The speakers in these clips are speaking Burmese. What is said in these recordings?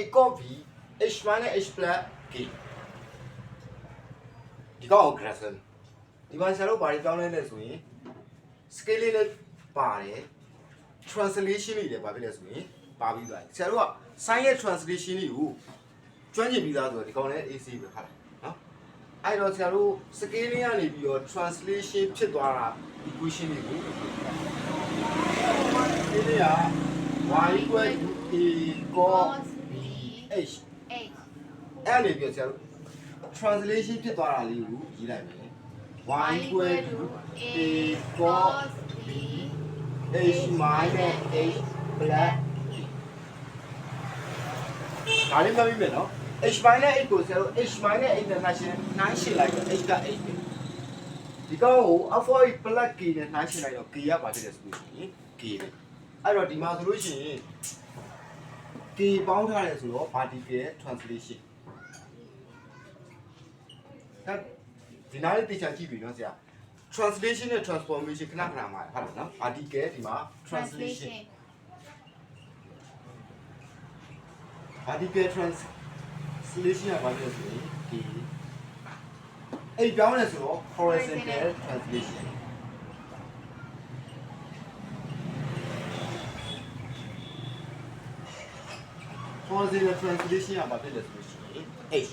equal b h minus h plus k ဒီကောင် graph ဒီမှာဆရာတို့ဘာတွေကြောင်းလဲလဲဆိုရင် scale လေးလည်းပါတယ် translation တွေလည်းဘာဖြစ်လဲဆိုရင်ပါပြီးသွားတယ်ဆရာတို့က sin ရဲ့ translation တွေကိုကျွမ်းကျင်ပြီးသားဆိုတော့ဒီကောင်လည်း AC ပဲခါလားနော်အဲ့တော့ဆရာတို့ scale လေးကနေပြီးတော့ translation ဖြစ်သွားတာ equation တွေကိုဒီနေ့က y equal to a cos b h အဲ့လေပြောဆရာတို့ translation ဖြစ်သွားတာလေးကိုရေးလိုက်မယ်y equal to a cos b h minus h plus ဒါလေးမှတ်မိမယ်နော် h minus h ကိုဆရာတို့ h minus h နဲ့နှိုင်းရှင်းလိုက်တော့ h က h ပဲဒီကောင်ကို alpha plus k နဲ့နှိုင်းရှင်းလိုက်တော့ k ကဘာဖြစ်လဲဆိုရင် k ပဲအဲ့တော့ဒီမှာဆိုလို့ရှိရင် k ပေါင်းထားတယ်ဆိုတော့ vertical translation ဒီနားလေးတေချာကြည့်ပြီနော်ဆရာ translation နဲ့ transformation ခဏခဏမှာဟုတ်တယ်နော် vertical ဒီမှာ translation vertical translation ကဘာလဲဆိုရင်ဒီအဲ့ပြောင်းလဲဆိုတော့ horizontal translation horizontal translation ကဘာဖြစ်လဲဆိုရင် h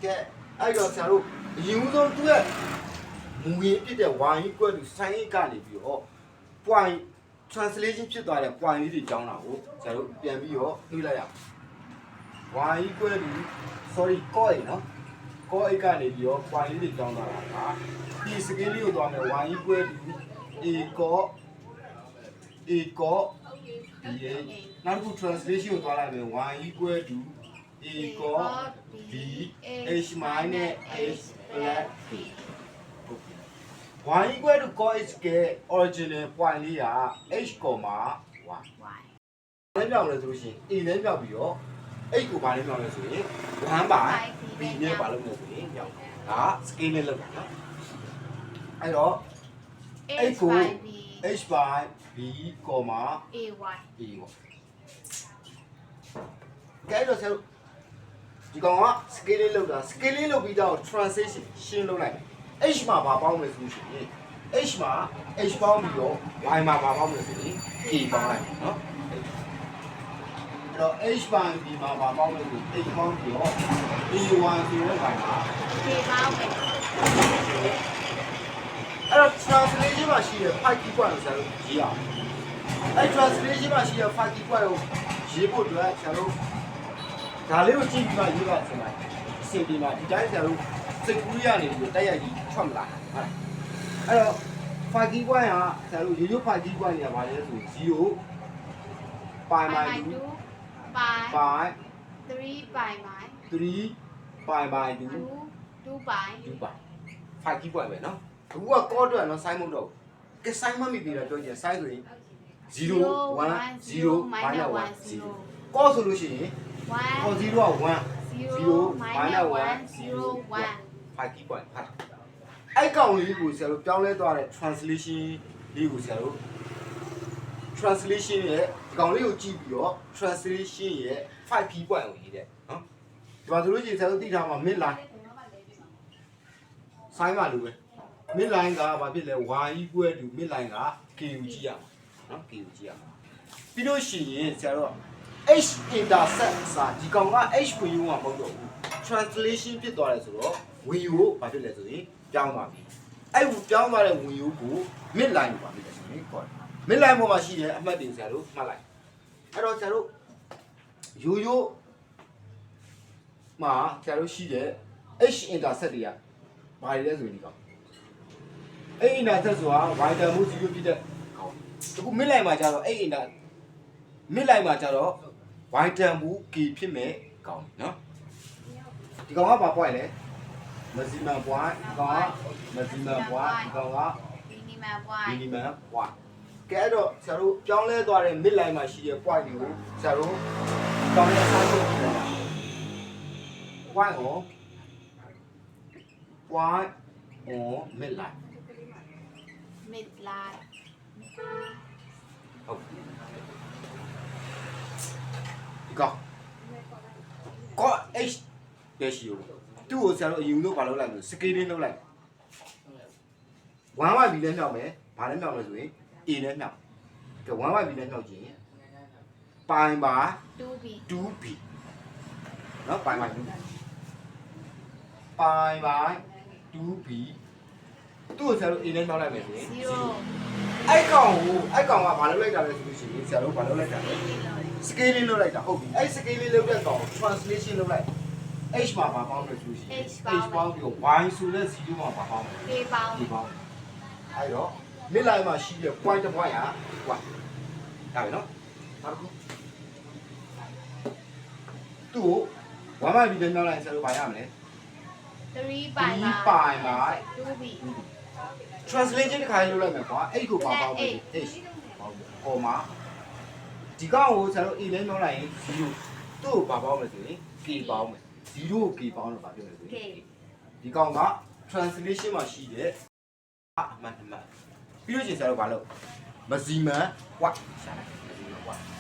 ကဲအဲ့တော့ဆရာတို့အရင်ဆုံးသူ့ရဲ့မူရင်းဖြစ်တဲ့ y equal to sin ကနေပြီးတော့ point translation ဖြစ်သွားတဲ့ point လေးတွေကြောင်းတာကိုဆရာတို့ပြန်ပြီးတော့နှိပ်လိုက်ရအောင် y equal to sorry cos နော် cos ကနေပြီးတော့ point လေးတွေကြောင်းသွားတာကဒီ scale လေးကိုသွားမယ် y equal to a cos dh နောက်တစ်ခု translation ကိုသွားလိုက်မယ် y equal to a cos b h minus h plus b y equal to cos h က original point လေးက h, y လည်းပြောင်းလဲဆိုလို့ရှိရင် a လည်းပြောင်းပြီးတော့ h ကိုဘာလဲပြောင်းလဲဆိုရင်1 by b နဲ့ဘာလုပ်လဲဆိုရင်ပြောင်းဒါ scale နဲ့လုပ်တာနော်အဲ့တော့ h ကို h by b, ay ကဲတော့ဆရာတို့ဒီကောင်က scale လေးလုပ်တာ scale လေးလုပ်ပြီးတော့ translation ရှင်းလုပ်လိုက်မယ် h မှာဘာပေါင်းလဲဆိုလို့ရှိရင် h မှာ h ပေါင်းပြီးတော့ y မှာဘာပေါင်းလဲဆိုရင် k ပေါင်းလိုက်မယ်နော်အဲ့တော့ h by b မှာဘာပေါင်းလဲဆိုရင် h ပေါင်းပြီးတော့ ay ဆိုတဲ့ y မှာ k ပေါင်းမယ် အဲ့တော့ translation မှာရှိတဲ့ 5 key point ကိုဆရာတို့ရေးအောင်အဲ့ translation မှာရှိတဲ့ 5 key point ကိုရေးဖို့အတွက်ဆရာတို့ဒါလေးကိုကြည့်ပြီးမှရေးပါဆိုလိုက်အစီအပြေမှာဒီတိုင်းဆရာတို့စိတ်ကူးရနေပြီးတိုက်ရိုက်ကြီးထွက်မလာဟုတ်လားအဲ့တော့ 5 key point ကဆရာတို့ရိုးရိုး 5 key point တွေကဘာလဲဆို0 pi by 2 pi 3 pi by 3 pi by 2 2 pi 5 key point ပဲเนาะအခုက call အတွက်เนาะ sign မဟုတ်တော့ဘူးကဲ sign မမိပြီလားပြောကြည့် sign ဆိုရင်0 1 0 minus 1 0 call ဆိုလို့ရှိရင် call 0က1 0 minus 1 0 1 5 key point ဟာအဲ့ကောင်လေးကိုဆရာတို့ပြောင်းလဲသွားတဲ့ translation လေးကိုဆရာတို့ translation ရဲ့ဒီကောင်လေးကိုကြည့်ပြီးတော့ translation ရဲ့5 key point ကိုရေးတဲ့เนาะဒီမှာဆိုလို့ရှိရင်ဆရာတို့သိထားမှာ mid line sign ပါလို့ပဲ mid line ကဘာဖြစ်လဲ y equal to mid line က k ကိုကြည့်ရမှာเนาะ k ကိုကြည့်ရမှာပြီးလို့ရှိရင်ဆရာတို့ h intersect စာဒီကောင်က h ဝင်ယူမှာမဟုတ်တော့ဘူး translation ဖြစ်သွားတယ်ဆိုတော့ဝင်ယူကိုဘာဖြစ်လဲဆိုရင်ပြောင်းသွားပြီအဲ့ပြောင်းသွားတဲ့ဝင်ယူကို mid line ကိုဘာဖြစ်လဲဆိုရင်ခေါ်တယ် mid line ပေါ်မှာရှိတဲ့အမှတ်တွေဆရာတို့မှတ်လိုက်အဲ့တော့ဆရာတို့ရိုးရိုးမှာဆရာတို့ရှိတဲ့ h intersect တွေကဘာတွေလဲဆိုရင်ဒီကောင်အဲ့ intersect ဆိုတာ y တန်မှု0ဖြစ်တဲ့ကောင်အခု mid line မှာကျတော့အဲ့ mid line မှာကျတော့ y တန်မှု k ဖြစ်မဲ့ကောင်နော်ဒီကောင်ကဘာ point လဲ maximum point ဒီကောင်က maximum point ဒီကောင်က minimum point ကဲအဲ့တော့ဆရာတို့ပြောင်းလဲသွားတဲ့ mid line မှာရှိတဲ့ point တွေကိုဆရာတို့တောင်းရအစားဆုံးကြည့်လိုက်တာ point on mid line ဟုတ်ဒီကောင် ကော h ပဲရှိဦးသူ့ကိုဆရာတို့အရင်လို့ဘာလုပ်လိုက်လို့ scaling လုပ်လိုက်1 y b နဲ့မြောက်မယ်ဘာနဲ့မြောက်လဲဆိုရင် a နဲ့မြောက်ကဲ1 y b နဲ့မြောက်ခြင်းပိုင်ပါ 2b 2b နော်ပိုင်ပါ 2b ပိုင်ပါ 2b သူ့ကိုဆရာတို့ a နဲ့မြောက်လိုက်မယ်ဆိုရင် 0 အဲ့ကောင်ကဘာလုပ်လိုက်တာလဲဆိုလို့ရှိရင်ဆရာတို့ဘာလုပ်လိုက်တာလဲ scaling လုပ်လိုက်တာဟုတ်ပြီအဲ့ scaling လုပ်တဲ့ကောင် translation လုပ်လိုက် h မှာဘာပေါင်းလဲဆိုလို့ရှိရင် h ပေါင်းပြီးတော့ y ဆိုတဲ့0မှာဘာပေါင်းလဲ k ပေါင်း k ပေါင်းအဲ့တော့မိလိုက်မှာရှိတဲ့ point တစ် point ဟာ y ဒါပဲနော်နောက်တစ်ခုသူ့ကို1 by b နဲ့မြောက်လိုက်ဆရာတို့ဘာရမလဲ 3 by 2b translation တစ်ခါလေးလုပ်လိုက်မယ်ကွာအဲ့ကိုဘာပေါင်းလဲ h ပေါင်းပေါ်မှာဒီကောင်ကိုဆရာတို့ a နဲ့မြောက်လိုက်ရင်0သူ့ကိုဘာပေါင်းလဲဆိုရင် k ပေါင်းမယ်0ကို k ပေါင်းတော့ဘာပြောလဲဆိုရင်ဒီကောင်က translation မှာရှိတဲ့အမှန်တမ်းပြီးလို့ရှိရင်ဆရာတို့ဘာလုပ်မဇီမန် y ရှာလိုက်မဇီမန် y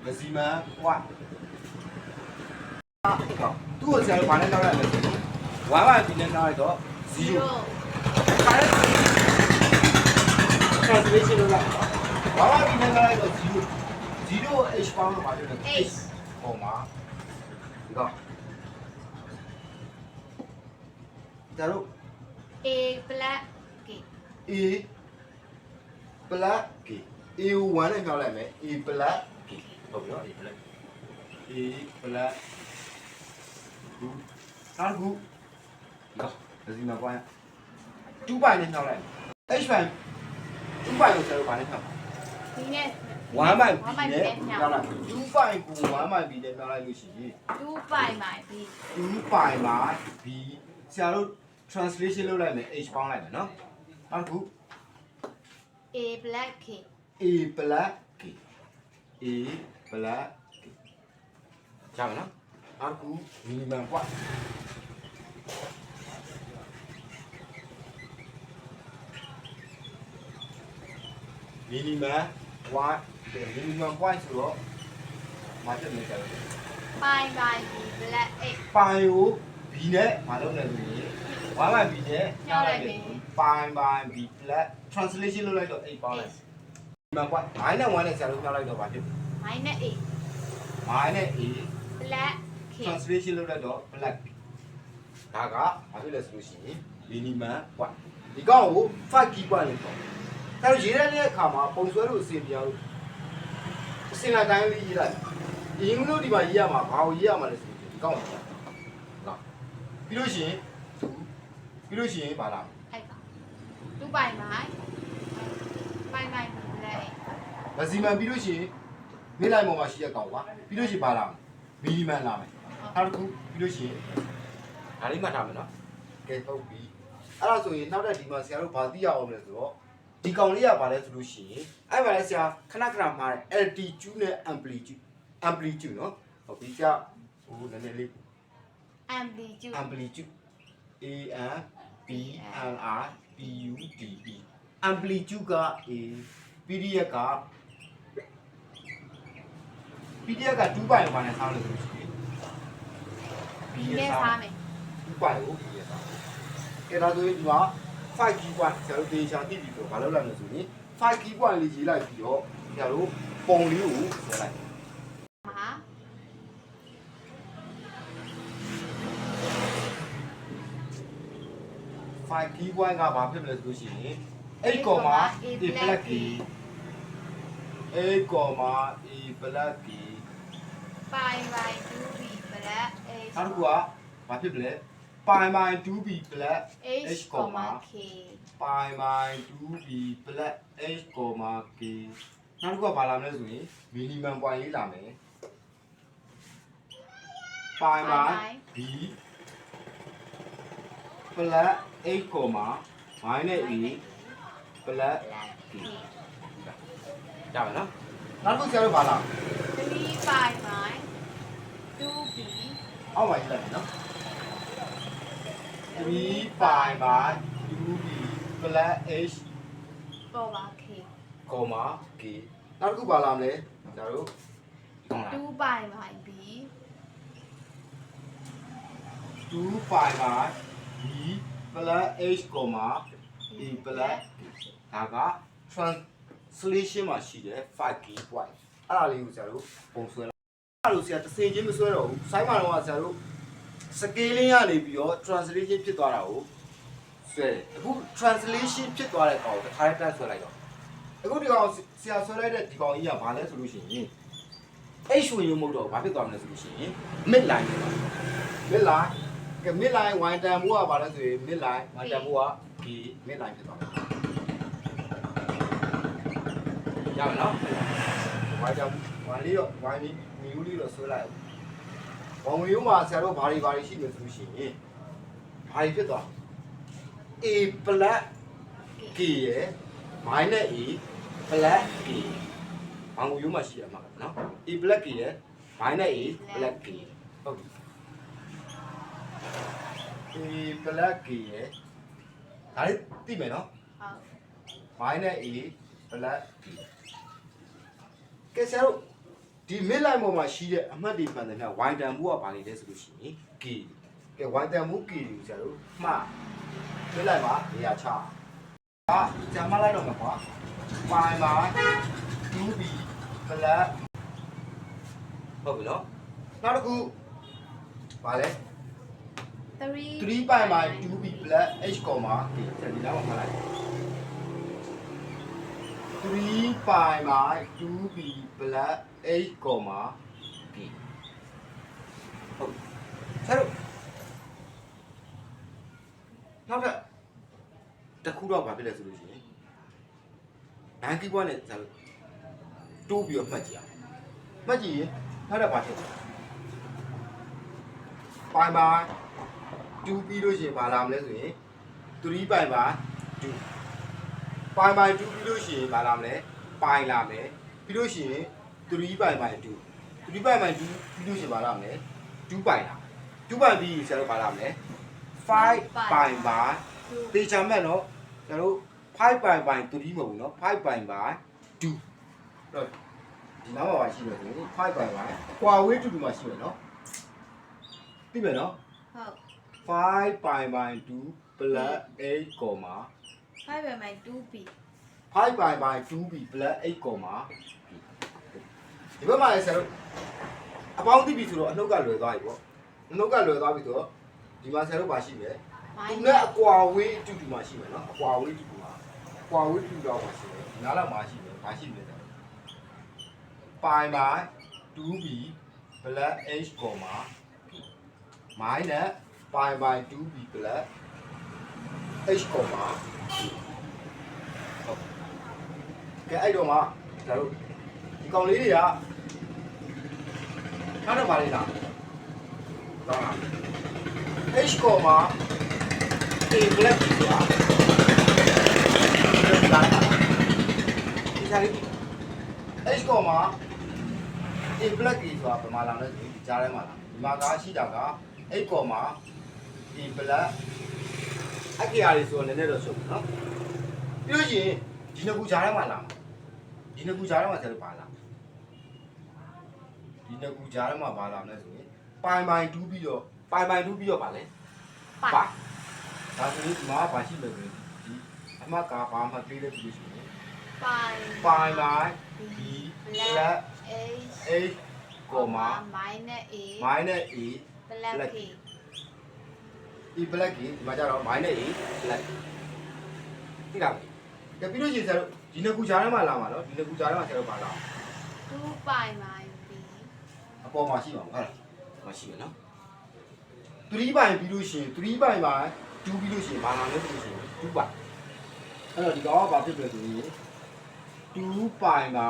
မဇီမန် y သူ့ကိုဆရာတို့ဘာနဲ့နောက်လိုက်လဲဆိုရင်1 by b နဲ့နောက်လိုက်တော့0 translation လုပ်လိုက်ဘာမှဒီနေ့လိုက်တော့0 h ပေါင်းတော့ပါလို့ h ပုံမှာဒီကဒါတော့ a black k a black k a ကို1နဲ့ပြောင်းလိုက်မယ် a black k ဟုတ်ပြီနော် a black a black နောက်ခုဒီကဒီမှာပွား2 by နဲ့ပြောင်းလိုက် h by 2 by ကိုဆရာတို့ဘာနဲ့ပြောင်း ဒီနဲ့ 1 by b နဲ့ပြောင်းလိုက်2 by ကို1 by b နဲ့ပြောင်းလိုက်လို့ရှိရင်2 by my b 2 by မှာ b ဆရာတို့ translation လုပ်လိုက်မယ် h ပေါင်းလိုက်မယ်နော်နောက်တစ်ခု a black k a black k a black k ကြားမလားနောက်တစ်ခု minimum ကွာminimum 1 point ဆိုတော့မာတက်နေကြတယ် by by b black a ပိုင်ကို b နဲ့မလုပ်နိုင်ဘူးလေ1 by b နဲ့ညှောက်လိုက်ပြီပိုင် by b black translation လုပ်လိုက်တော့8ပေါင်းလိုက်ဒီမှာကွာ9နဲ့1နဲ့ဆရာတို့ညှောက်လိုက်တော့ဗာဖြစ် minus a 9နဲ့ a black k translation လုပ်လိုက်တော့ black ဒါကဘာဖြစ်လဲဆိုလို့ရှိရင် minimum ကွာဒီကောင်ကို5 key ကွာလို့ခေါ်ဒါတော့ရေးရတဲ့အခါမှာပုံဆွဲလို့အစီအပြောင်းအစင်လာတိုင်းလေးရေးလိုက်အရင်ကလို့ဒီမှာရေးရမှာဘာကိုရေးရမှာလဲဆိုဒီကောင်ကိုနော်ပြီးလို့ရှိရင်ဘာလား အဲ့ပါ2 by my by my black မဇီမန်ပြီးလို့ရှိရင်မိလိုက်ပေါ်မှာရှိရကောင်ကွာပြီးလို့ရှိရင်ဘာလားမီလီမန်လာမယ်နောက်တစ်ခုပြီးလို့ရှိရင်ဒါလေးမှတ်ထားမယ်နော်ကဲဟုတ်ပြီအဲ့ဒါဆိုရင်နောက်တဲ့ဒီမှာဆရာတို့ဘာသိရအောင်လဲဆိုတော့ဒီကောင်လေးကဘာလဲဆိုလို့ရှိရင်အဲ့ဘာလဲဆရာခဏမှားတယ် altitude နဲ့ amplitude နော်ဟုတ်ပြီဆရာဟိုနည်းနည်းလေး amplitude amplitude a m p l r p u d e amplitude က a pdf က pdf က2 by ဘာနဲ့ဆောင်းလို့ဆိုရှင် b နဲ့စားမယ်2 by ကို b ရဆောင်းကဲဒါဆိုရင်ဒီမှာ5 key point ဆရာတို့တေချာသိပြီဆိုတော့မလုပ်လိုက်လို့ဆိုရင်5 key point လေးရေးလိုက်ပြီးတော့ဆရာတို့ပုံလေးကိုဆက်လိုက်ဟာ5 key point ကဘာဖြစ်မလဲဆိုလို့ရှိရင်8 comma a black key 8 comma a black key by by 2b black a နောက်တစ်ခုကဘာဖြစ်မလဲ pi by 2b black h comma k pi by 2b black h comma k နောက်တစ်ခုကဘာလာမလဲဆိုရင် minimum point လေးလာမယ် pi by b black h comma minus a black k ရပါနော်နောက်တစ်ခုဆရာတို့ဘာလာ3 by my 2b အောက်မှာရေးလိုက်မယ်နော်3 pi by 2b plus h ပေါ်ပါ k comma k နောက်တစ်ခုပါလာမလဲကျတို့ကောင်းလား 2 by by b 2 pi by b plus h comma e plus ဒါက translation မှာရှိတယ် 5k point အဲ့ဒါလေးကိုကျတို့ပုံဆွဲလိုက်အဲ့လိုဆရာတစ်စင်ချင်းမဆွဲတော့ဘူးဆိုင်းမှာတော့ဆရာတို့ scaling ကနေပြီးတော့ translation ဖြစ်သွားတာကိုဆွဲတယ်အခု translation ဖြစ်သွားတဲ့ကောင်ကိုတစ်ခါတည်းတက်ဆွဲလိုက်တော့အခုဒီကောင်ဆရာဆွဲလိုက်တဲ့ဒီကောင်ကြီးကဘာလဲဆိုလို့ရှိရင် h ဝင်ရုံမဟုတ်တော့ဘာဖြစ်သွားမလဲဆိုလို့ရှိရင် mid line ပဲ mid line က mid line y တန်ဖို့ကဘာလဲဆိုရင် mid line y တန်ဖို့က k mid line ဖြစ်သွားတယ်ရမယ်နော် y တန် y လေးတော့ y မီယူလေးတော့ဆွဲလိုက်အောင်ဝင်ရုံမှာဆရာတို့ဘာတွေရှိမယ်ဆိုလို့ရှိရင်ဘာတွေဖြစ်သွား a plus k ရယ် minus a plus k ဘောင်ရုံမှာရှိရမှာနော် a plus k ရယ် minus a plus k ဟုတ်ပြီ a plus k ရယ်ဒါလေးသိမယ်နော် ဟုတ် minus a plus k ကဲဆရာတို့ဒီ mid line ပေါ်မှာရှိတဲ့အမှတ်တွေမှန်တယ်များ y တန်မှုကဘာလဲဆိုလို့ရှိရင် k ကဲ y တန်မှု k ကိုဆရာတို့မှား mid line မှာနေရာချဂျာမလိုက်တော့မှာကွာ pi မှာ 2b plus ဟုတ်ပြီနော်နောက်တစ်ခုဘာလဲ 3 3 pi by 2b plus h comma k ဒီလောက်မှာလိုက်3 pi by 2b plus h comma k ဟုတ်ဆက်လို့နောက်တစ်ခုတော့ဘာဖြစ်လဲဆိုလို့ရှိရင်9 key point နဲ့ဆက်လို့တိုးပြီးတော့မှတ်ကြည့်အောင်မှတ်ကြည့်ရင်နောက်တော့ဘာဖြစ်လဲ pi by 2ပြီးလို့ရှိရင်ဘာလာမလဲဆိုရင်3 pi by 2 pi by 2ပြီးလို့ရှိရင်ဘာလာမလဲ pi လာမယ်ပြီးလို့ရှိရင်3 pi by 2 3 pi by 2ပြီးလို့ရှိရင်ဘာလာမလဲ2 pi လာ2 pi ပြီးဆရာတို့ဘာလာမလဲ5 pi by တေချာမဲ့နော်ကျွန်တော်တို့5 pi by 3မဟုတ်ဘူးနော်5 pi by 2တော့ဒီနောက်မှာရှိတယ်ဆိုရင်5 pi by ကွာဝေးတူတူမှာရှိတယ်နော်သိမယ်နော် ဟုတ် 5 pi by 2 plus 8 comma 5 by my 2b 5 pi by 2b plus 8 comma ဒီဘက်မှာလည်းဆရာတို့အပေါင်းသိပြီဆိုတော့အနှုတ်ကလွယ်သွားပြီပေါ့အနှုတ်ကလွယ်သွားပြီဆိုတော့ဒီမှာဆရာတို့ပါရှိမယ်သူနဲ့အကွာဝေးအတူတူမှာရှိမယ်နော်အကွာဝေးအတူတူမှာအကွာဝေးအတူတူတော့မှာရှိတယ်ဒီနားလောက်မှာရှိမယ်ဘာရှိမလဲဆရာတို့ pi by 2b plus 8 comma minus pi by 2b plus h comma ဟုတ်ကဲအဲ့တော့မှဒါတို့ဒီကောင်လေးတွေကထားတော့ပါလေလားဟုတ်လား h comma a plus b ဆိုတာဒီစားလေး h comma a plus b ဆိုတာဘယ်မှာလာလဲဆိုရင်ဒီကြားထဲမှာလာဒီမှာကရှိတာက h comma a plus အခရာလေးဆိုတော့နည်းနည်းတော့ရှုပ်ပြီနော်ပြီးလို့ရှိရင်ဒီနှစ်ခုကြားထဲမှာလာမှာဒီနှစ်ခုကြားထဲမှာဆက်လို့ပါလာဒီနှစ်ခုကြားထဲမှာပါလာမလဲဆိုရင်ပိုင်2ပြီးတော့ပိုင်2ပြီးတော့ပါလဲပါဒါဆိုရင်ဒီမှာဘာရှိလဲဆိုရင်ဒီအမှတ်ကဘာမှပေးလဲပြီးလို့ရှိရင် pi pi b plus a h comma minus a minus a plus k e plus k ဒီမှာကျတော့ minus a plus သိလားကဲပြီးလို့ရှိရင်ဆရာတို့ဒီနှစ်ခုကြားထဲမှာလာမှာနော်ဒီနှစ်ခုကြားထဲမှာဆရာတို့ပါလာ 2 pi my b အပေါ်မှာရှိပါမှာဟုတ်လားမရှိမယ်နော်3 pi ပြီးလို့ရှိရင်3 pi မှာ2ပြီးလို့ရှိရင်ဘာလာလဲဆိုလို့ရှိရင်2 pi အဲ့တော့ဒီကောင်ကဘာဖြစ်လဲဆိုရင်2 pi မှာ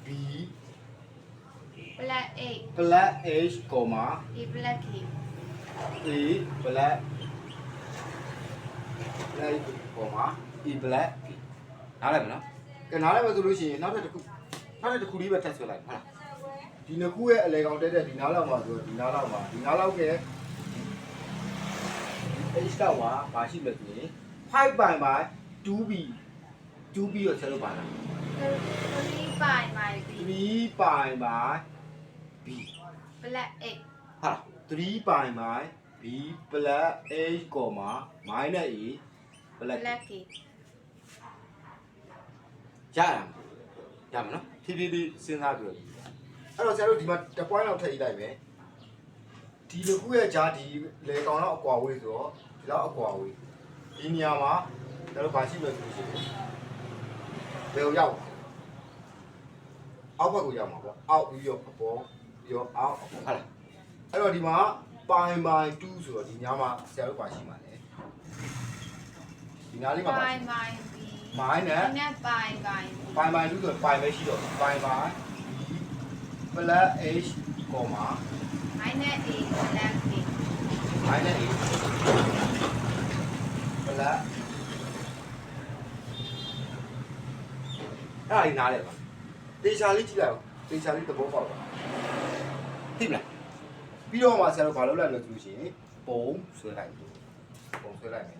b plus 8 plus h comma a plus k a plus comma e plus k နားလည်မလားကဲနားလည်မယ်ဆိုလို့ရှိရင်နောက်တစ်ခုလေးပဲထပ်ဆွဲလိုက်ဟုတ်လားဒီနှစ်ခုရဲ့အလဲကောင်တက်တဲ့ဒီနားလောက်မှာဆိုတော့ဒီနားလောက်က h တော့ပါရှိမယ်ဆိုရင်5 pi by 2b 2ပြီးတော့ဆရာတို့ပါလား 3 by my b 3 by my b plus x ဟာ3 by my b plus a, minus a plus plus k ရမှာနော်ဖြည်းဖြည်းလေးစဉ်းစားကြည့်အဲ့တော့ဆရာတို့ဒီမှာတစ် point လောက်ထည့်လိုက်မယ်ဒီတစ်ခုရဲ့ဂျာဒီလေကောင်တော့အကွာဝေးဆိုတော့ဒီတော့အကွာဝေးဒီနေရာမှာဆရာတို့ဘာရှိမလဲဆိုလို့ရှိရင်ဘယ်ကိုရောက်အောက်ဘက်ကိုရောက်မှာပေါ့အောက်ပြီးတော့အပေါ်ပြီးတော့အောက်ဟုတ်လားအဲ့တော့ဒီမှာပိုင်းပိုင်း2ဆိုတော့ဒီညမှာဆရာတို့ပါရှိမှာလေဒီနားလေးမှာပါ by my b မိုင်းနဲ့ နဲ့ by my b ပိုင်းပိုင်း2ဆိုပိုင်းပဲရှိတော့ပိုင်းပိုင်း plus h, minus a plus k minus a plus အဲ့ဒါလေးနားလဲပါတေချာလေးကြည့်လိုက်အောင်တေချာလေးသဘောပေါက်ပါသိမလားပြီးတော့မှဆရာတို့ဘာလုပ်လိုက်လဲဆိုလို့ရှိရင်ပုံဆွဲလိုက်ပုံဆွဲလိုက်မယ်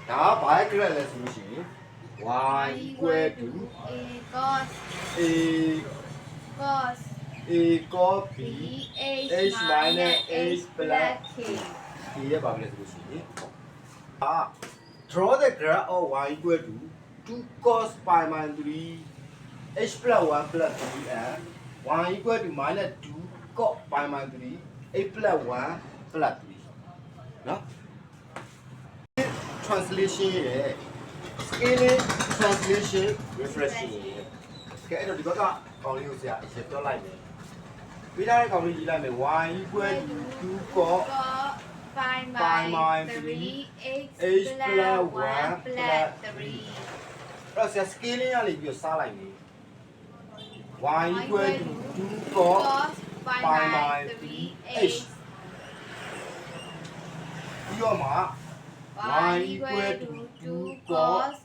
ဒါဘာရဲ့ grade လဲဆိုလို့ရှိရင် y equal to a cos a cos cos b b h minus h plus k ဒီရဲ့ဘာလဲဆိုလို့ရှိရင်draw the graph of y equal to 2 cos pi minus 3 h plus 1 plus 3 and y equal to minus 2 cos pi minus 3 h plus 1 plus 3နော် translation ရဲ့ scaling translation refreshing ရဲ့ကဲအဲ့တော့ဒီဘက်ကကောင်းလေးကိုဆရာအရင်ပြောလိုက်မယ်ပြီးထားတဲ့ကောင်းလေးရေးလိုက်မယ် y equal to 2 cos pi minus 3 h plus 1 plus 3 အဲ့တော့ဆရာ scaling ရနေပြီးတော့စားလိုက်မယ် y equal to 2 cos pi minus 3 h ပြီးတော့မှ y equal to 2 cos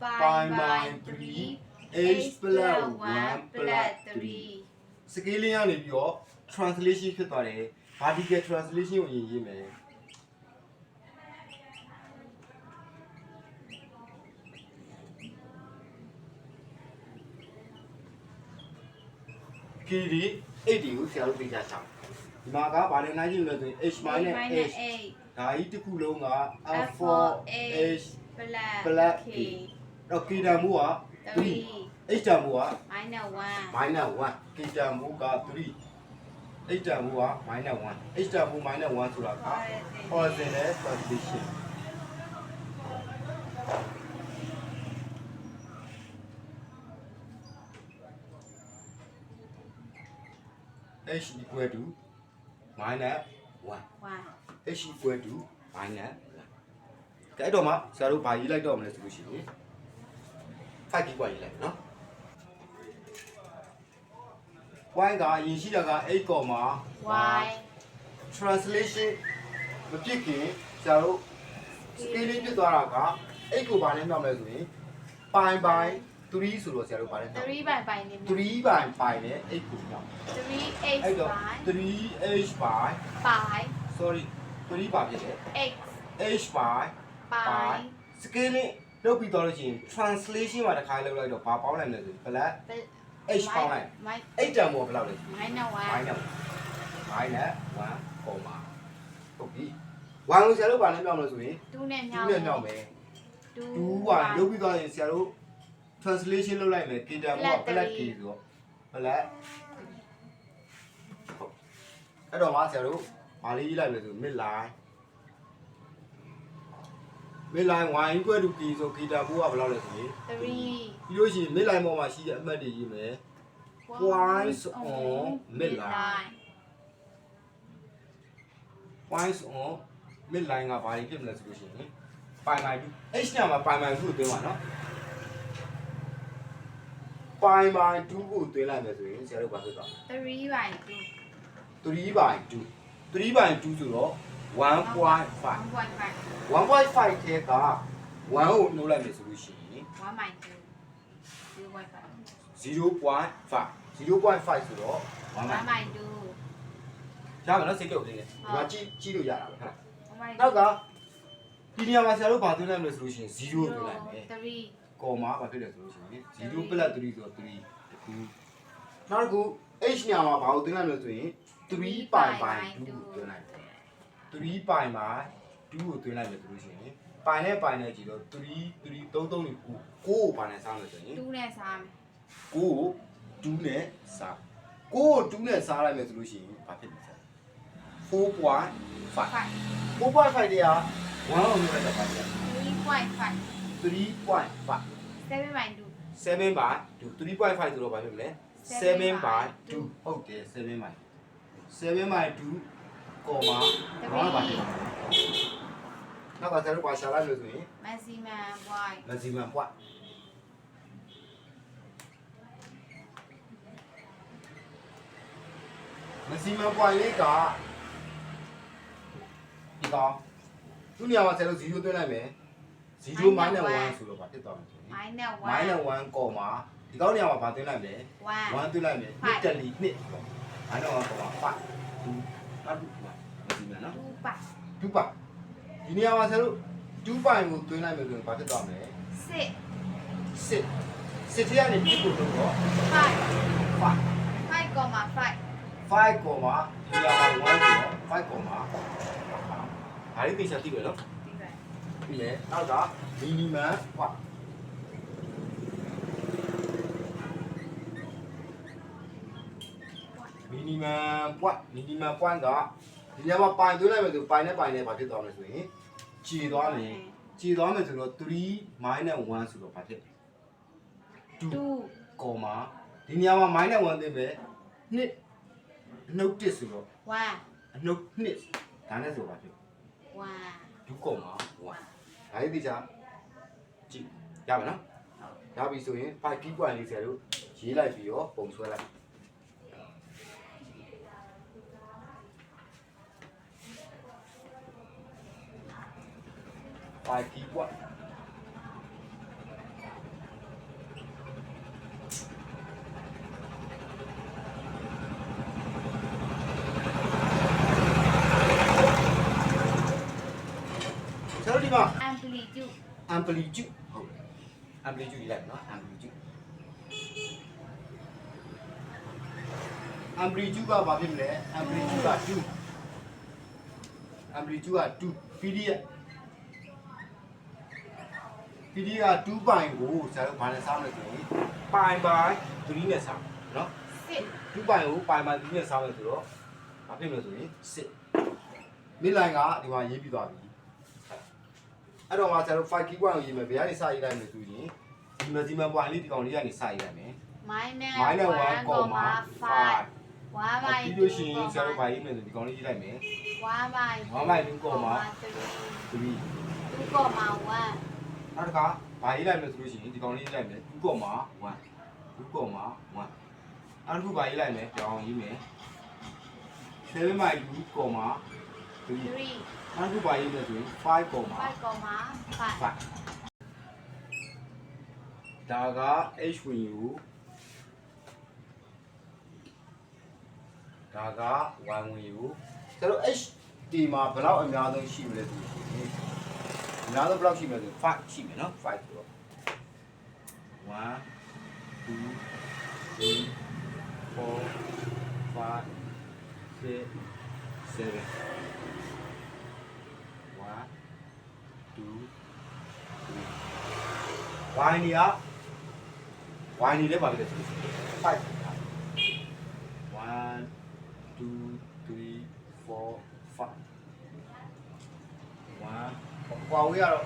pi minus 3 h plus 1 plus 3 scaling ရနေပြီးတော့ translation ဖြစ်သွားတယ် vertical translation ကိုရေးမယ်ကီဒီ8ဒီကိုဆရာတို့သိကြချောင်းဒီမှာကဘာလဲနိုင်ကြည့်လို့လဲဆိုရင် h minus h ဒါကြီးတစ်ခုလုံးက f4h plus k တော့ k တန်မှုက 3 h တန်မှုက minus 1 minus 1 k တန်မှုက3 h တန်မှုက minus 1 h တန်မှု minus 1ဆိုတာက horizontal translation h equal to minus 1 1 h equal to minus 1ကဲအဲ့တော့မှဆရာတို့ဘာရေးလိုက်တော့မလဲဆိုလို့ရှိရင်5ကြီးกว่าရေးလိုက်နော် y ကအရင်ရှိတာက8, y translation မဖြစ်ခင်ဆရာတို့ scaling ဖြစ်သွားတာက8ကိုဘာနဲ့နှောက်မလဲဆိုရင် pi by 3ဆိုတော့ဆရာတို့ဘာနဲ့နှောက်3 by pi နဲ့ 3 by pi နဲ့8ကိုနှောက် 3h အဲ့တော့ by 3h by pi sorry 3 ပါဖြစ်တယ် x h by pi scaling လုပ်ပြီးတော့လို့ရှိရင် translation မှာတစ်ခါလောက်လိုက်တော့ဘာပေါင်းလိုက်မလဲဆို plus h ပေါင်းလိုက်8တန်မို့ဘယ်လောက်လဲ minus 1 minus 1 comma ဟုတ်ပြီ1ကိုဆရာတို့ဘာနဲ့ပြောင်းမလဲဆိုရင် 2နဲ့ 2 မြောက် နဲ့ပြောင်းမယ် 2 1လုပ်ပြီးတော့ရင်ဆရာတို့ translation လုပ်လိုက်မယ် k တန်မို့ plus k ဆိုတော့ plus အဲ့တော့မှာဆရာတို့ဘာလေးရေးလိုက်လဲဆို midline midline y equal to k ဆို k တန်မို့ကဘယ်လောက်လဲဆိုရင် 3 ပြီးလို့ရှိရင် midline ပေါ်မှာရှိတဲ့အမှတ်တွေရေးမယ် points on midline points on midline ကဘာတွေဖြစ်မလဲဆိုလို့ရှိရင် pi by 2 h ညမှာ pi by 2ကိုသွင်းပါနော် pi by 2ကိုသွင်းလိုက်မယ်ဆိုရင်ဆရာတို့ဘာဖြစ်သွားလဲ 3 by 2 3 by 2 3 by 2ဆိုတော့ 1.5 1.5 1.5ထဲက 1ကိုနှုတ်လိုက်မယ်ဆိုလို့ရှိရင် 1 minus 2 0.5 0.5 0.5ဆိုတော့ 1 1 minus 2 ရမယ်နော်စိတ်ကြုပ်လေးနဲ့ဒီမှာကြည့်လို့ရတာပဲဟုတ် 1 minus နောက်ကဒီနေရာမှာဆရာတို့ဘာသွင်းလိုက်မလဲဆိုလို့ရှိရင်0သွင်းလိုက်မယ် 3 ကောမာဘာဖြစ်လဲဆိုလို့ရှိရင်0 plus 3ဆိုတော့3တခုနောက်တစ်ခု h နေရာမှာဘာကိုသွင်းလိုက်မလဲဆိုရင်3 pi by 2ကိုသွင်းလိုက်မယ်3 pi by 2ကိုသွင်းလိုက်မယ်ဆိုလို့ရှိရင် pi နဲ့ pi နဲ့ကြည့်တော့3 3 3 9ကိုဘာနဲ့စားမလဲဆိုရင် 2နဲ့စားမယ် ကို2နဲ့စားကို2နဲ့စားလိုက်မယ်ဆိုလို့ရှိရင်ဘာဖြစ်လဲဆို4.5 4.5တရား1အောင်လုပ်လိုက်တာပါဗျာ 3.5 3.5 7 by 2 7 by 2 3.5ဆိုတော့ဘာဖြစ်မလဲ7 by 2ဟုတ်တယ်7 by 7 by 2ကောမာဘာပါလဲနောက်ကကျွန်တော်ဘာရှာလိုက်လို့ဆိုရင် maximum y maximum point maximum point လေးကဒီကောင်သူ့နေရာမှာကျွန်တော်0သွင်းလိုက်မယ်0 minus 1ဆိုတော့ဘာဖြစ်သွားမလဲ minus 1 minus 1ကောမာဒီကောင်းနေရာမှာဘာသွင်းလိုက်မလဲ 1 1သွင်းလိုက်မယ်နှစ်တက်လီနှစ်minus 1ကောမာ5 2နောက်2ပါဒီမှာနော် 2 by 2ပါဒီနေရာမှာဆရာတို့2ပိုင်ကိုသွင်းလိုက်မယ်ဆိုရင်ဘာဖြစ်သွားမလဲ 6 စစ်ထဲကနေပြစ်ဖို့တော့ 5 5 5 comma 5 5ကောမာဒီနေရာမှာ1ဆိုတော့5ကောမာဒါလေးသိချာသိပဲနော် ဒီပဲ ပြီးလေနောက်က minimum ဟော minimum point ကဒီနေရာမှာပိုင်သွင်းလိုက်မယ်ဆိုပိုင်နဲ့ဘာဖြစ်သွားမလဲဆိုရင်ခြေသွားမယ်ဆိုတော့3 minus 1ဆိုတော့ဘာဖြစ်လဲ 2 ကောမာဒီနေရာမှာ minus 1သိမယ်နှစ်အနှုတ်1ဆိုတော့ 1 အနှုတ်2ဒါနဲ့ဆိုဘာဖြစ်2ကောမာ1ဒါလေးသိချာကြည့်ရမယ်နော်ရပြီဆိုရင်5 key point လေးဆရာတို့ရေးလိုက်ပြီးတော့ပုံဆွဲလိုက်5 key point ဆရာတို့ဒီမှာ amplitude amplitude ဟုတ်တယ် amplitude ရေးလိုက်နော် amplitude ကဘာဖြစ်မလဲ amplitude က2 PD က2ပိုင်ကိုဆရာတို့ဘာနဲ့စားမလဲဆိုရင်ပိုင်ပိုင်3နဲ့စားနော် 6 2ပိုင်ကိုပိုင်ပိုင်3နဲ့စားမယ်ဆိုတော့ဘာဖြစ်မလဲဆိုရင်6 midline ကဒီမှာရေးပြီးသွားပြီအဲ့တော့မှဆရာတို့5 key point ကိုရေးမယ်ဘယ်ကနေစရေးလိုက်မလဲဆိုရင်ဒီ maximum point လေးဒီကောင်လေးကနေစရေးလိုက်မယ် minus 1 comma 5 1 by ပြီးလို့ရှိရင်ဆရာတို့ဘာရေးမလဲဆိုဒီကောင်လေးရေးလိုက်မယ် 1 by 1 by 2 comma 3 2 comma 1 နောက်တစ်ခါဘာရေးလိုက်မလဲဆိုလို့ရှိရင်ဒီကောင်လေးရေးလိုက်မယ်2 comma 1 2 comma 1နောက်တစ်ခုဘာရေးလိုက်မယ်ပြောင်းရေးမယ်7 by 2 comma 3 3 နောက်တစ်ခုဘာရေးမလဲဆိုရင်5 comma 5 comma 5 ဒါက h ဝင်ယူဒါက y ဝင်ယူကျတော့ h ဒီမှာဘယ်လောက်အများဆုံးရှိမလဲဆိုရင်အများဆုံးဘယ်လောက်ရှိမလဲဆို5ရှိမယ်နော်5ဆိုတော့1 2 3 4 5 6 7 1 2 3 y နေရ y နေလည်းပါပြီလေဆိုလို့5 1 2 3 4 5 1ကွာဝေးရတော့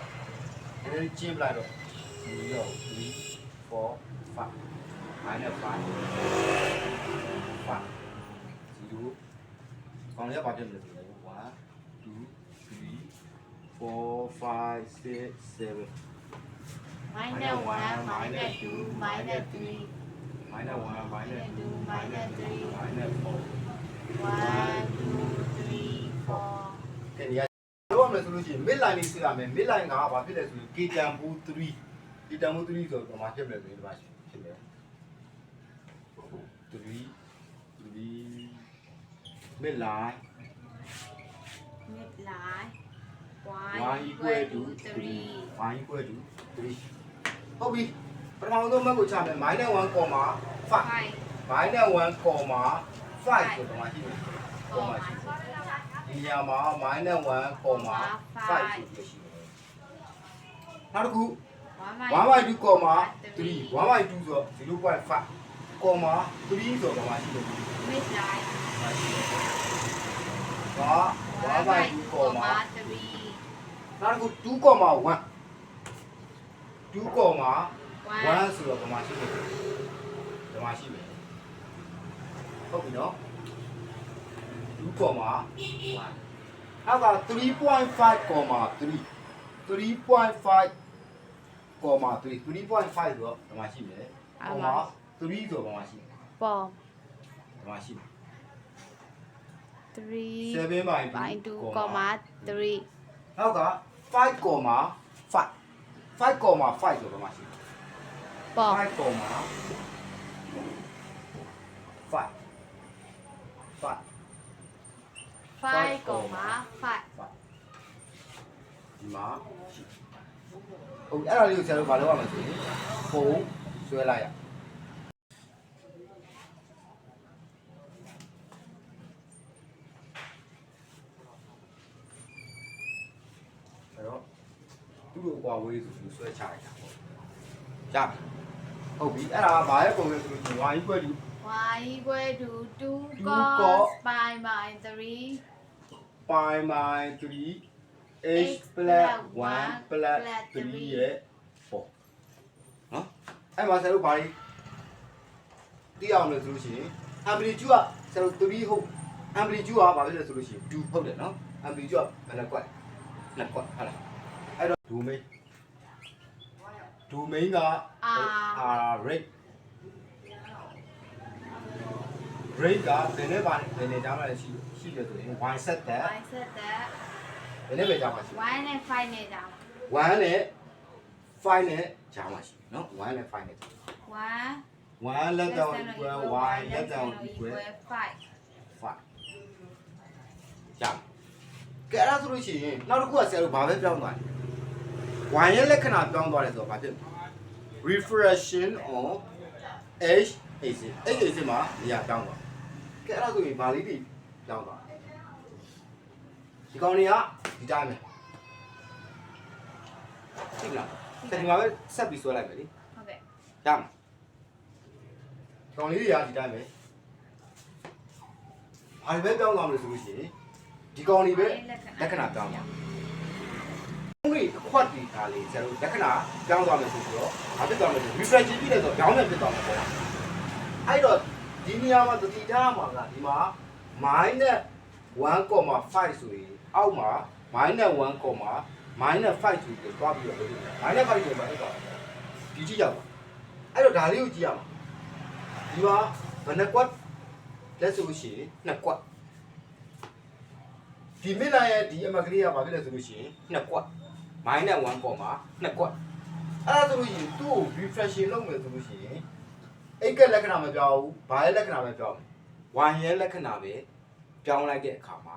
ဒီလိုကျင်းပလိုက်တော့0 3 4 5 minus 5 5 0ကောင်းရပါပြန်လို့ဆိုတော့1 2 3 4 5 6 7 minus 1 minus 2 minus 3 minus 1 minus 2 minus 3 minus 4 1 2 3 4 ကဲဒီကပြောရမယ်ဆိုလို့ ရှိရင် mid line လေးဆွဲရမယ် mid line ကဘာဖြစ်လဲဆိုရင် k တန်ဖိုး3 k တန်ဖိုး3ဆိုတော့ဘာဖြစ်မလဲဆိုရင်ဒီမှာဖြစ်မယ်3 mid line midline y equal to 3 y equal to 3ဟုတ်ပြီပထမဆုံးမှတ်ကိုချမယ် -1, 5 -1, 5ဆိုတော့မှာရှိတယ်ဒီနေရာမှာ -1, 5ဆိုပြီးရှိတယ်နောက်တစ်ခု 1/2, 3 1/2 ဆိုတော့ 0.5 3ဆိုတော့မှာရှိတယ် midline ဟာ 1/2, နောက်တစ်ခု 2.1 2.1ဆိုတော့ဘာမှရှိတယ်ဘာမှရှိမယ်ဟုတ်ပြီနော် 2.1 နောက်က 3.5, 3.5 ဆိုတော့ဘာမှရှိမယ်3ဆိုတော့ဘာမှရှိမယ် ပေါ် ဘာမှရှိမယ် 3 7/2, 3 နောက်က 5.5 ဆိုတော့ဘာမှရှိမယ် ပေါ် 5.5 ဒီမှာဟုတ်အဲ့ဒါလေးကိုဆရာတို့ဘာလုပ်ရမလဲဆိုရင်ပုံဆွဲလိုက်ရအဲ့တော့သူ့လိုကွာဝေးဆိုပြီးဆွဲချလိုက်တာပေါ့ရပြီဟုတ်ပြီအဲ့ဒါဘာရဲ့ပုံလဲဆိုလို့ရှိရင် y equal to y equal to 2 cos pi by 3 pi by 3 h plus 1 plus 3ရဲ့ပေါ့နော်အဲ့မှာဆရာတို့ဘာလေးသိအောင်လို့ဆိုလို့ရှိရင် amplitude ကဆရာတို့3ဟုတ် amplitude ကဘာဖြစ်လဲဆိုလို့ရှိရင်2ဟုတ်တယ်နော် amplitude ကဘယ်နှကွက်2ကွက်ဟုတ်လားအဲ့တော့ domain က r rate ကဘယ်နဲ့ကြားမှာရှိတယ်ဆိုရင် y set တဲ့ y set တဲ့ ဘယ်နဲ့ပဲကြားမှာရှိ 1 နဲ့ 5 နဲ့ကြာ 1နဲ့5နဲ့ကြားမှာရှိတယ်နော်1နဲ့5နဲ့ 1 less than equal y less than equal 5 5ကြားကဲအဲ့ဒါဆိုလို့ရှိရင်နောက်တစ်ခုကဆရာတို့ဘာပဲပြောင်းသွားလဲ y ရဲ့လက္ခဏာပြောင်းသွားတယ်ဆိုတော့ဘာဖြစ်လဲ reflection on h axis မှာနေရာပြောင်းသွားကဲအဲ့ဒါဆိုရင်ဘာလေးတွေပြောင်းသွားဒီကောင်တွေကဒီတိုင်းပဲသိလားဒီမှာပဲဆက်ပြီးဆွဲလိုက်မယ်လေ ဟုတ်ကဲ့ ရမှာကောင်လေးတွေကဒီတိုင်းပဲဘာတွေပဲပြောင်းသွားမလို့ဆိုလို့ရှိရင်ဒီကောင်တွေပဲလက္ခဏာပြောင်းသွားုံးလေးအခွက်တီထားလေးကျွန်တော်လက္ခဏာပြောင်းသွားမယ်ဆိုပြီးတော့ဘာဖြစ်သွားမလဲဆို reflection ပြည့်တယ်ဆိုတော့ကြောင်းနဲ့ဖြစ်သွားမှာပေါ့အဲ့တော့ဒီနေရာမှာတတိထားမှာကဒီမှာ -1.5 ဆိုရင်အောက်မှာ -1, -5 ဆိုပြီးတော့တွားပြီးတော့-5ဆိုရင်ဘာဖြစ်သွားလဲဒီကြည့်ရပါအဲ့တော့ဒါလေးကိုကြည့်ရမှာဒီမှာဘယ်နှကွက်လက်ဆိုလို့ရှိရင်2ကွက်ဒီမိလာရဲ့ဒီအမကလေးကဘာဖြစ်လဲဆိုလို့ရှိရင်2ကွက်-1, 2ကွက်အဲ့ဒါဆိုလို့ရှိရင်သူ့ကို reflection လုပ်မယ်ဆိုလို့ရှိရင်အိတ်ကလက္ခဏာမပြောင်းဘူးဘာရဲ့လက္ခဏာပဲပြောင်းမယ်yရဲ့လက္ခဏာပဲပြောင်းလိုက်တဲ့အခါမှာ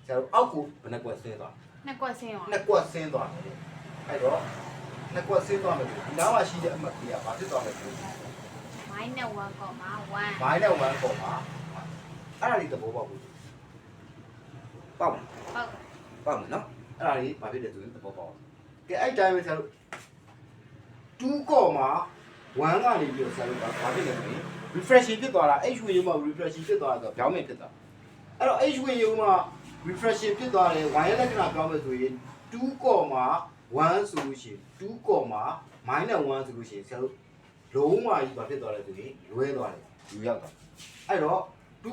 ကျတော့အောက်ကိုဘယ်နှကွက်ဆင်းသွား နှစ်ကွက်ဆင်းအောင် 2ကွက်ဆင်းသွားတယ်အဲ့တော့2ကွက်ဆင်းသွားမယ်ဒီနားမှာရှိတဲ့အမကလေးကဘာဖြစ်သွားလဲဆိုတော့ -1, 1 -1 ပေါ်မှာအဲ့ဒါလေးသဘောပေါက်ဘူးပေါက် ဟုတ် ပေါက်မယ်နော်အဲ့ဒါလေးဘာဖြစ်လဲဆိုရင်သဘောပေါက်ကဲအဲ့တိုင်းပဲဆရာတို့2.1ကနေပြီးတော့ဆရာတို့ကဘာဖြစ်လဲဆိုရင် refreshing ဖြစ်သွားတာ h ဝင်ရုံမှာ refreshing ဖြစ်သွားတာဆိုတော့ပြောင်းမယ်ဖြစ်သွားအဲ့တော့ h ဝင်ရုံမှာ refreshing ဖြစ်သွားတယ် y ရဲ့လက္ခဏာပြောင်းမယ်ဆိုရင်2.1ဆိုလို့ရှိရင်2, -1 ဆိုလို့ရှိရင်ဆရာတို့လုံးဝကြီးဘာဖြစ်သွားလဲဆိုရင်လွဲသွားတယ်ယူရောက်သွားအဲ့တော့2.1 2.5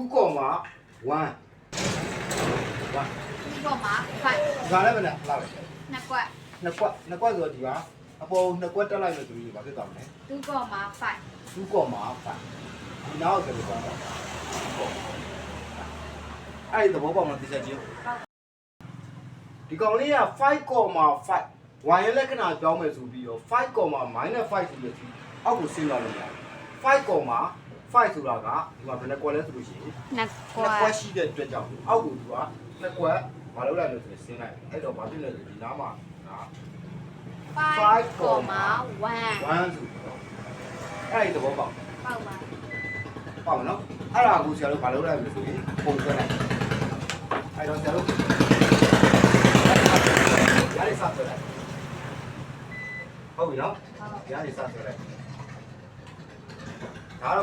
ဒါလည်းမနဲ့လာပဲ နှစ်ကွက် 2ကွက်ဆိုတော့ဒီကအပေါ်2ကွက်တက်လိုက်လို့ဆိုပြီးဘာဖြစ်သွားမလဲ 2.5 2.5ဒီနောက်ဆိုတော့အဲ့ဒီသဘောပေါက်မှသိချက်ချင်း ဒီကောင်လေးက 5,5 y ရဲ့လက္ခဏာပြောင်းမယ်ဆိုပြီးတော့ 5,-5 ဆိုတဲ့အောက်ကိုဆင်းသွားလို့ရတယ် 5,5 ဆိုတာကဒီမှာဘယ်နှကွက်လဲဆိုလို့ရှိရင် နှစ်ကွာ နှစ်ကွက်ရှိတဲ့အတွက်ကြောင့်အောက်ကိုသူကနှစ်ကွက်မလုပ်လိုက်လို့ဆိုရင်ဆင်းလိုက်အဲ့တော့ဘာဖြစ်လဲဆိုဒီနားမှာဒါ 5,1 1ဆိုပြီးတော့အဲ့ဒီသဘောပေါက် ပေါက်ပါ ပေါ့နော်အဲ့ဒါကိုဆရာတို့မလုပ်လိုက်လို့ဆိုရင်ပုံဆွဲလိုက်အဲ့တော့ဆရာတို့ရားလေးစဆွဲလိုက်ဟုတ်ပြီနော်ရားလေးစဆွဲလိုက်ဒါတော့